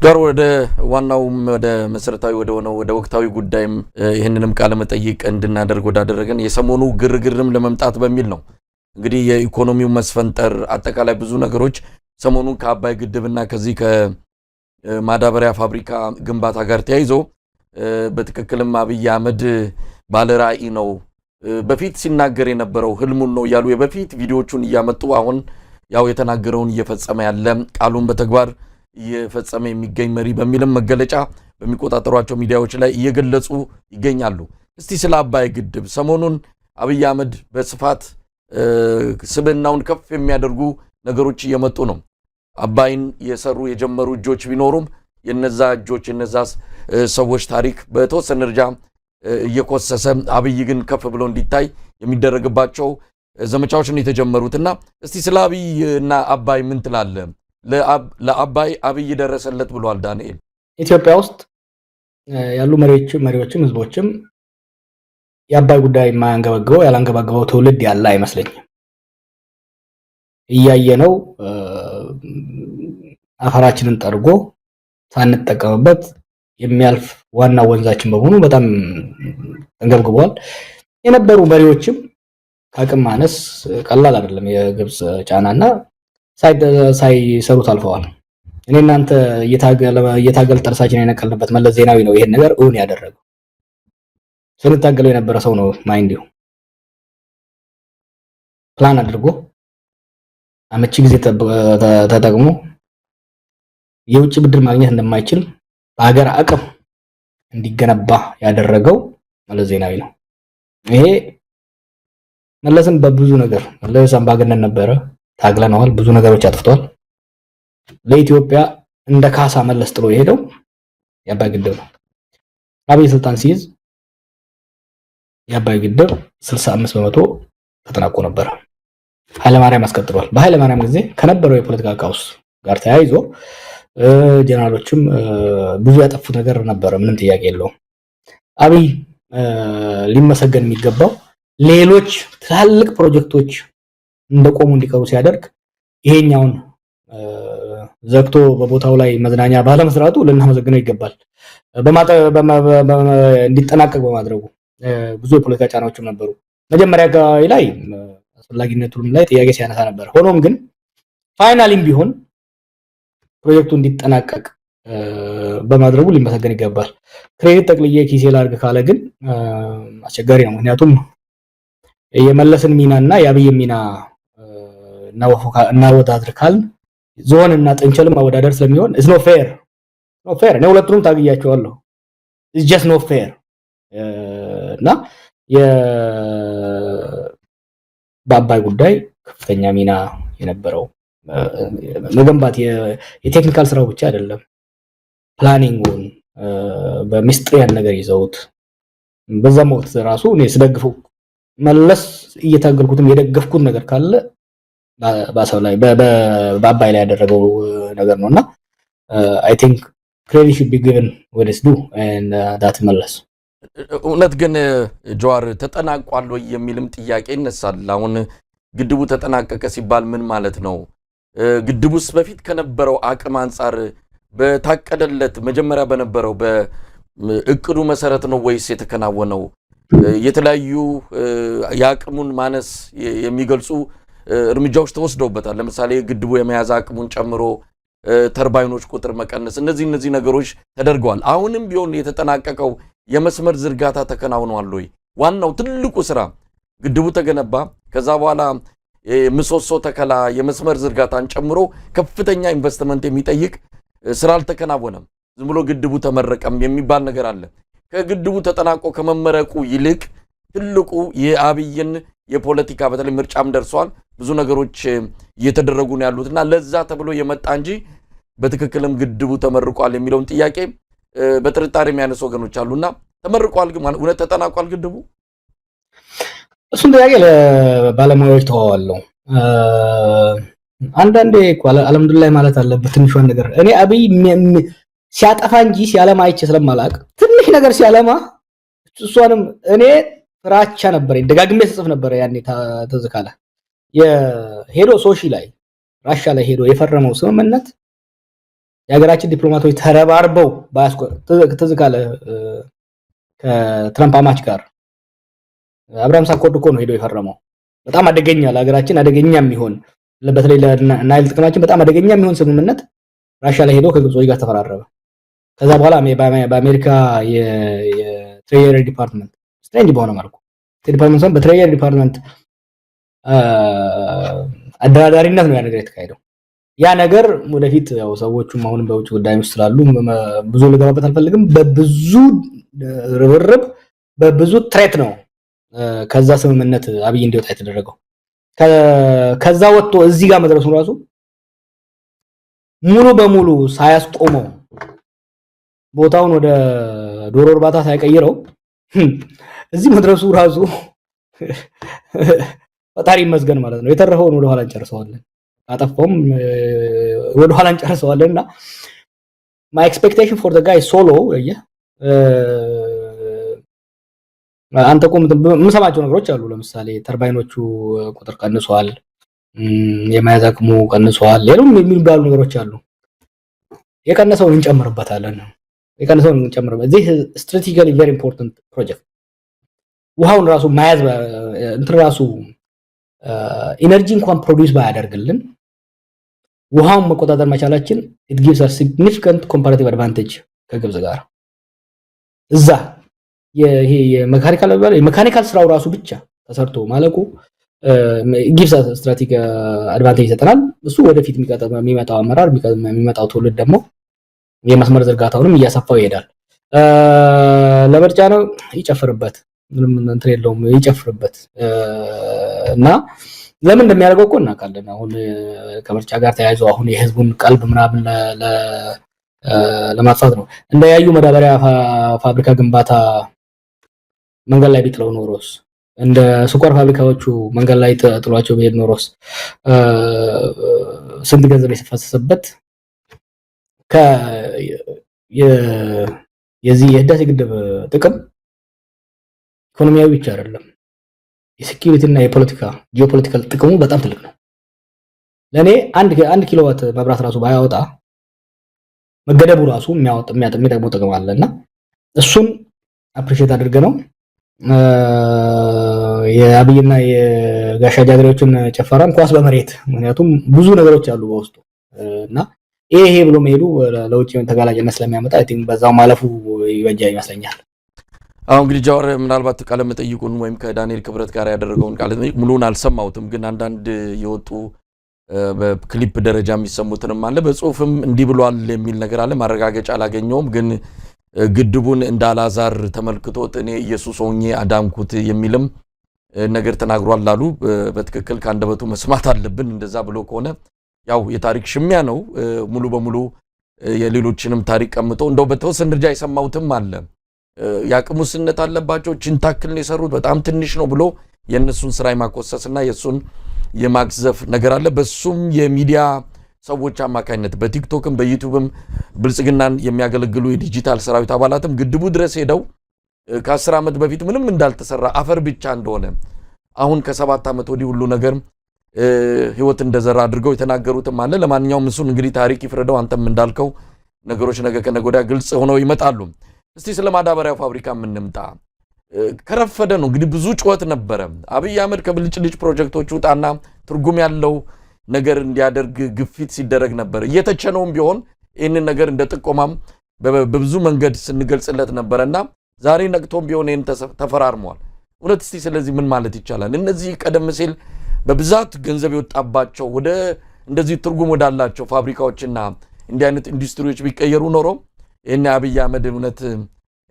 ጃር ወደ ዋናውም ወደ መሰረታዊ ወደ ወቅታዊ ጉዳይም ይሄንንም ቃለ መጠይቅ እንድናደርግ ወዳደረገን የሰሞኑ ግርግርም ለመምጣት በሚል ነው። እንግዲህ የኢኮኖሚው መስፈንጠር አጠቃላይ ብዙ ነገሮች ሰሞኑን ከአባይ ግድብና ከዚህ ከማዳበሪያ ፋብሪካ ግንባታ ጋር ተያይዞ በትክክልም አብይ አህመድ ባለራዕይ ነው በፊት ሲናገር የነበረው ህልሙን ነው ያሉ የበፊት ቪዲዮቹን እያመጡ አሁን ያው የተናገረውን እየፈጸመ ያለ ቃሉን በተግባር እየፈጸመ የሚገኝ መሪ በሚልም መገለጫ በሚቆጣጠሯቸው ሚዲያዎች ላይ እየገለጹ ይገኛሉ። እስቲ ስለ አባይ ግድብ ሰሞኑን አብይ አህመድ በስፋት ስብናውን ከፍ የሚያደርጉ ነገሮች እየመጡ ነው። አባይን የሰሩ የጀመሩ እጆች ቢኖሩም የነዛ እጆች የነዛ ሰዎች ታሪክ በተወሰነ ደረጃ እየኮሰሰ አብይ ግን ከፍ ብሎ እንዲታይ የሚደረግባቸው ዘመቻዎች ነው የተጀመሩትና እስቲ ስለ አብይና አባይ ምን ትላለህ? ለአባይ አብይ ደረሰለት ብሏል ዳንኤል። ኢትዮጵያ ውስጥ ያሉ መሪዎችም ህዝቦችም የአባይ ጉዳይ የማያንገበግበው ያላንገበግበው ትውልድ ያለ አይመስለኝም። እያየነው አፈራችንን ጠርጎ ሳንጠቀምበት የሚያልፍ ዋና ወንዛችን በመሆኑ በጣም ተንገብግቧል። የነበሩ መሪዎችም ከአቅም ማነስ ቀላል አይደለም የግብጽ ጫናና ሳይሰሩት አልፈዋል። እኔ እናንተ እየታገል ጥርሳችን የነቀልንበት መለስ ዜናዊ ነው ይሄን ነገር እውን ያደረገው። ስንታገለው የነበረ ሰው ነው ማይንዲው ፕላን አድርጎ አመቺ ጊዜ ተጠቅሞ የውጭ ብድር ማግኘት እንደማይችል በሀገር አቅም እንዲገነባ ያደረገው መለስ ዜናዊ ነው። ይሄ መለስን በብዙ ነገር መለስ አምባገነን ነበረ፣ ታግለነዋል፣ ብዙ ነገሮች አጥፍቷል። ለኢትዮጵያ እንደ ካሳ መለስ ጥሎ የሄደው የአባይ ግድብ ነው። አብይ ስልጣን ሲይዝ የአባይ ግድብ 65% ተጠናቆ ነበር። ኃይለማርያም አስቀጥሏል። በኃይለማርያም ጊዜ ከነበረው የፖለቲካ ቀውስ ጋር ተያይዞ ጀነራሎችም ብዙ ያጠፉት ነገር ነበር፣ ምንም ጥያቄ የለውም። አብይ ሊመሰገን የሚገባው ሌሎች ትላልቅ ፕሮጀክቶች እንደቆሙ እንዲቀሩ ሲያደርግ ይሄኛውን ዘግቶ በቦታው ላይ መዝናኛ ባለመስራቱ ልናመሰግነው ይገባል። እንዲጠናቀቅ በማድረጉ ብዙ የፖለቲካ ጫናዎችም ነበሩ። መጀመሪያ ላይ አስፈላጊነቱም ላይ ጥያቄ ሲያነሳ ነበር። ሆኖም ግን ፋይናሊም ቢሆን ፕሮጀክቱ እንዲጠናቀቅ በማድረጉ ሊመሰገን ይገባል። ክሬዲት ጠቅልዬ ኪሴ ላድርግ ካለ ግን አስቸጋሪ ነው። ምክንያቱም የመለስን ሚናና የአብይ ሚና እናወዳድር ካልን ዞን እና ጥንቸል ማወዳደር ስለሚሆን is no fair እኔ ሁለቱንም ታግያቸዋለሁ። it's just no fair እና በአባይ ጉዳይ ከፍተኛ ሚና የነበረው መገንባት የቴክኒካል ስራው ብቻ አይደለም፣ ፕላኒንጉን በሚስጥር ያን ነገር ይዘውት በዛም ወቅት ራሱ እኔ ስደግፈው መለስ እየታገልኩትም የደገፍኩት ነገር ካለ ባሰው ላይ በአባይ ላይ ያደረገው ነገር ነውና I think credit should be given where it's due and that መለስ እውነት ግን ጀዋር ተጠናቋል ወይ የሚልም ጥያቄ ይነሳል። አሁን ግድቡ ተጠናቀቀ ሲባል ምን ማለት ነው? ግድቡስ በፊት ከነበረው አቅም አንፃር በታቀደለት መጀመሪያ በነበረው በእቅዱ መሰረት ነው ወይስ የተከናወነው? የተለያዩ የአቅሙን ማነስ የሚገልጹ እርምጃዎች ተወስደውበታል። ለምሳሌ ግድቡ የመያዝ አቅሙን ጨምሮ ተርባይኖች ቁጥር መቀነስ፣ እነዚህ ነገሮች ተደርገዋል። አሁንም ቢሆን የተጠናቀቀው የመስመር ዝርጋታ ተከናውኗል ወይ? ዋናው ትልቁ ስራ ግድቡ ተገነባ፣ ከዛ በኋላ ምሰሶ ተከላ፣ የመስመር ዝርጋታን ጨምሮ ከፍተኛ ኢንቨስትመንት የሚጠይቅ ስራ አልተከናወነም። ዝም ብሎ ግድቡ ተመረቀም የሚባል ነገር አለ። ከግድቡ ተጠናቆ ከመመረቁ ይልቅ ትልቁ የአብይን የፖለቲካ በተለይ ምርጫም ደርሷል፣ ብዙ ነገሮች እየተደረጉ ነው ያሉትና ለዛ ተብሎ የመጣ እንጂ በትክክልም ግድቡ ተመርቋል የሚለውን ጥያቄ በጥርጣሬ የሚያነሱ ወገኖች አሉና ተመርቋል ግን ማለት እውነት ተጠናቋል ግድቡ? እሱን ጥያቄ ለባለሙያዎች ተዋዋለው። አንዳንዴ አልሐምዱሊላህ ማለት አለበት ትንሿን ነገር። እኔ አብይ ሲያጠፋ እንጂ ሲያለማ አይቼ ስለማላቅ ትንሽ ነገር ሲያለማ እሷንም እኔ ፍራቻ ነበር ደጋግሜ ተጽፍ ነበር። ያኔ ተዝካለ የሄዶ ሶሺ ላይ ራሻ ላይ ሄዶ የፈረመው ስምምነት የሀገራችን ዲፕሎማቶች ተረባርበው ትዝ ካለ ከትራምፕ አማች ጋር አብርሃም ሳኮርድ እኮ ነው ሄዶ የፈረመው። በጣም አደገኛ ለሀገራችን አደገኛ የሚሆን በተለይ ለናይል ጥቅማችን በጣም አደገኛ የሚሆን ስምምነት ራሻ ላይ ሄዶ ከግብጾች ጋር ተፈራረመ። ከዛ በኋላ በአሜሪካ የትሬጀሪ ዲፓርትመንት ስትሬንጅ በሆነ መልኩ በትሬጀሪ ዲፓርትመንት አደራዳሪነት ነው ያ ነገር የተካሄደው። ያ ነገር ወደፊት ያው ሰዎቹም አሁንም በውጭ ጉዳይ ውስጥ ስላሉ ብዙ ልገባበት አልፈልግም። በብዙ ርብርብ በብዙ ትሬት ነው ከዛ ስምምነት አብይ እንዲወጣ የተደረገው። ከዛ ወጥቶ እዚህ ጋር መድረሱ ራሱ ሙሉ በሙሉ ሳያስቆመው ቦታውን ወደ ዶሮ እርባታ ሳይቀይረው እዚህ መድረሱ ራሱ ፈጣሪ ይመስገን ማለት ነው። የተረፈውን ወደ ኋላ እንጨርሰዋለን፣ አጠፋውም ወደ ኋላ እንጨርሰዋለንና my expectation for the guy solo አንተ ቆም የምሰማቸው ነገሮች አሉ። ለምሳሌ ተርባይኖቹ ቁጥር ቀንሷል፣ የመያዝ አቅሙ ቀንሷል፣ ሌላም የሚባሉ ነገሮች አሉ። የቀነሰውን እንጨምርበታለን። this is strategically very important project። ውሃውን ራሱ መያዝ እንትን ራሱ ኢነርጂ እንኳን ፕሮዲዩስ ባያደርግልን ውሃውን መቆጣጠር መቻላችን it gives us significant comparative advantage ከግብጽ ጋር እዛ ይሄ የሜካኒካል ስራው ራሱ ብቻ ተሰርቶ ማለቁ gives us strategic advantage ይሰጠናል። እሱ ወደፊት የሚመጣው አመራር የሚመጣው ትውልድ ደግሞ የመስመር ዝርጋታውንም እያሰፋው ይሄዳል። ለምርጫ ነው ይጨፍርበት፣ ምንም እንትን የለውም ይጨፍርበት እና ለምን እንደሚያደርገው እኮ እናውቃለን። አሁን ከምርጫ ጋር ተያይዞ አሁን የህዝቡን ቀልብ ምናምን ለማጥፋት ነው። እንደ ያዩ መዳበሪያ ፋብሪካ ግንባታ መንገድ ላይ ቢጥለው ኖሮስ፣ እንደ ስኳር ፋብሪካዎቹ መንገድ ላይ ጥሏቸው ቢሄድ ኖሮስ ስንት ገንዘብ የተፈሰሰበት የዚህ የህዳሴ ግድብ ጥቅም ኢኮኖሚያዊ ብቻ አይደለም፣ የሴኩሪቲ እና ጂኦፖለቲካል ጥቅሙ በጣም ትልቅ ነው። ለኔ አንድ ኪሎዋት መብራት ራሱ ባያወጣ መገደቡ ራሱ የሚጠቅመው ጥቅም አለና እሱን አፕሪሺየት አድርገ ነው የአብይና የጋሻ ጃግሬዎችን ጨፈራን ኳስ በመሬት ምክንያቱም ብዙ ነገሮች አሉ በውስጡ እና ይሄ ብሎ መሄዱ ለውጭ ተጋላጭነት ስለሚያመጣ አይ ቲንክ በዛው ማለፉ ይበጃ ይመስለኛል። አሁን እንግዲህ ጃዋር ምናልባት ቃለ መጠይቁን ወይም ከዳንኤል ክብረት ጋር ያደረገውን ቃለ መጠይቅ ሙሉን አልሰማሁትም፣ ግን አንዳንድ የወጡ በክሊፕ ደረጃ የሚሰሙትንም አለ፣ በጽሁፍም እንዲህ ብሏል የሚል ነገር አለ። ማረጋገጫ አላገኘውም፣ ግን ግድቡን እንዳላዛር ተመልክቶት እኔ ኢየሱስ ሆኜ አዳንኩት የሚልም ነገር ተናግሯል ላሉ በትክክል ከአንደበቱ መስማት አለብን። እንደዛ ብሎ ከሆነ ያው የታሪክ ሽሚያ ነው። ሙሉ በሙሉ የሌሎችንም ታሪክ ቀምጦ እንደው በተወሰነ ደረጃ የሰማውትም አለ። ያቅሙ ስነት አለባቸው ችንታክልን የሰሩት በጣም ትንሽ ነው ብሎ የነሱን ስራ የማቆሰስና የሱን የማክዘፍ ነገር አለ። በሱም የሚዲያ ሰዎች አማካኝነት በቲክቶክም በዩቲዩብም ብልጽግናን የሚያገለግሉ የዲጂታል ሰራዊት አባላትም ግድቡ ድረስ ሄደው ከ10 ዓመት በፊት ምንም እንዳልተሰራ አፈር ብቻ እንደሆነ አሁን ከ7 ዓመት ወዲህ ሁሉ ነገር ህይወት እንደዘራ አድርገው የተናገሩትም አለ። ለማንኛውም እሱን እንግዲህ ታሪክ ይፍረደው። አንተም እንዳልከው ነገሮች ነገ ከነገ ወዲያ ግልጽ ሆነው ይመጣሉ። እስቲ ስለ ማዳበሪያው ፋብሪካ እንምጣ። ከረፈደ ነው እንግዲህ ብዙ ጩኸት ነበረ። አብይ አህመድ ከብልጭልጭ ፕሮጀክቶች ውጣና ትርጉም ያለው ነገር እንዲያደርግ ግፊት ሲደረግ ነበር። እየተቸነውም ቢሆን ይህንን ነገር እንደ ጥቆማም በብዙ መንገድ ስንገልጽለት ነበረና ዛሬ ነቅቶም ቢሆን ይህን ተፈራርመዋል። እውነት እስቲ ስለዚህ ምን ማለት ይቻላል? እነዚህ ቀደም ሲል በብዛት ገንዘብ የወጣባቸው ወደ እንደዚህ ትርጉም ወዳላቸው ፋብሪካዎችና እንዲህ አይነት ኢንዱስትሪዎች ቢቀየሩ ኖሮ ይሄን አብይ አህመድ እውነት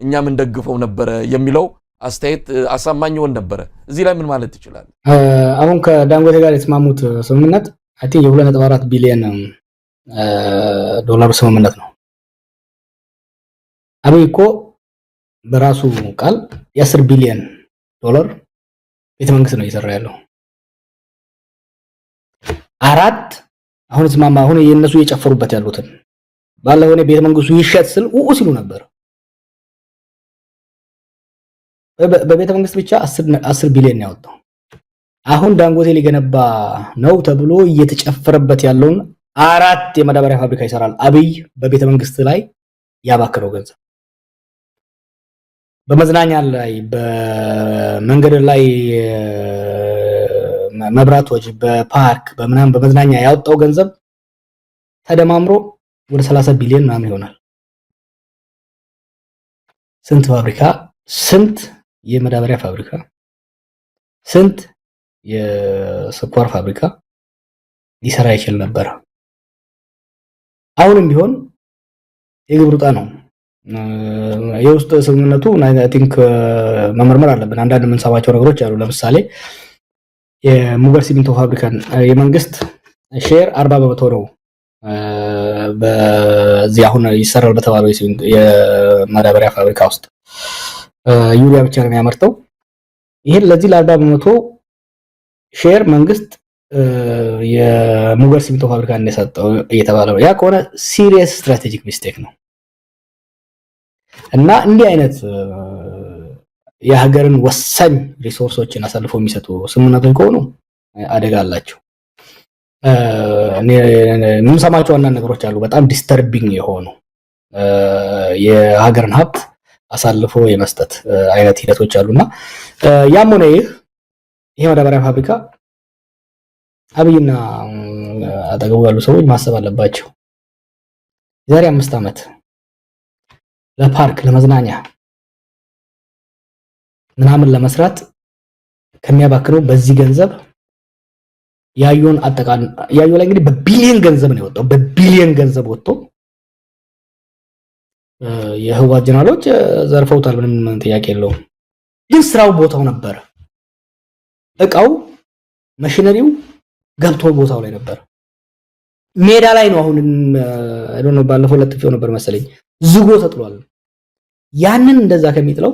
እኛም እንደግፈው ነበረ የሚለው አስተያየት አሳማኝ ሆነ ነበረ። እዚህ ላይ ምን ማለት ይችላል? አሁን ከዳንጎቴ ጋር የተስማሙት ስምምነት አይ ቲንክ የ2.4 ቢሊዮን ዶላር ስምምነት ነው። አብይ እኮ በራሱ ቃል የ10 ቢሊዮን ዶላር ቤተ መንግስት ነው እየሰራ ያለው። አራት አሁን ስማማ አሁን የነሱ እየጨፈሩበት ያሉትን ባለሆነ ቤተ መንግስቱ ይሸጥ ስል ሲሉ ነበር። በቤተ መንግስት ብቻ 10 ቢሊዮን ያወጣው። አሁን ዳንጎቴ ሊገነባ ነው ተብሎ እየተጨፈረበት ያለውን 4 የማዳበሪያ ፋብሪካ ይሰራል። አብይ በቤተ መንግስት ላይ ያባከረው ገንዘብ በመዝናኛ ላይ በመንገድ ላይ መብራቶች በፓርክ በመናም በመዝናኛ ያወጣው ገንዘብ ተደማምሮ ወደ 30 ቢሊዮን ምናምን ይሆናል። ስንት ፋብሪካ ስንት የማዳበሪያ ፋብሪካ ስንት የስኳር ፋብሪካ ሊሰራ ይችል ነበር። አሁንም ቢሆን የግብር ዕጣ ነው። የውስጥ ስምምነቱ አይ ቲንክ መመርመር አለብን። አንዳንድ የምንሰማቸው ነገሮች አሉ። ለምሳሌ የሙገር ሲሚንቶ ፋብሪካን የመንግስት ሼር 40% ነው በዚህ አሁን ይሰራል በተባለው የማዳበሪያ ፋብሪካ ውስጥ ዩሪያ ብቻ ነው የሚያመርተው። ይሄን ለዚህ ለ40% ሼር መንግስት የሙገር ሲሚንቶ ፋብሪካ እንደሰጠው እየተባለ ነው። ያ ከሆነ ሲሪየስ ስትራቴጂክ ሚስቴክ ነው እና እንዲህ አይነት የሀገርን ወሳኝ ሪሶርሶችን አሳልፎ የሚሰጡ ስምምነቶች ከሆኑ አደጋ አላቸው። ምን ሰማቸው አንዳንድ ነገሮች አሉ በጣም ዲስተርቢንግ የሆኑ የሀገርን ሀብት አሳልፎ የመስጠት አይነት ሂደቶች አሉና ያም ሆነ ይሄ ማዳበሪያ ፋብሪካ አብይና አጠገቡ ያሉ ሰዎች ማሰብ አለባቸው። የዛሬ 5 ዓመት ለፓርክ ለመዝናኛ ምናምን ለመስራት ከሚያባክነው በዚህ ገንዘብ ያዩን ያዩ ላይ እንግዲህ በቢሊየን ገንዘብ ነው የወጣው። በቢሊየን ገንዘብ ወጥቶ የህወሓት ጀነራሎች ዘርፈውታል። ምንም ጥያቄ የለውም። ግን ስራው ቦታው ነበር። እቃው ማሽነሪው ገብቶ ቦታው ላይ ነበር። ሜዳ ላይ ነው። አሁን ባለፈው ለጥፌው ነበር መሰለኝ ዝጎ ተጥሏል። ያንን እንደዛ ከሚጥለው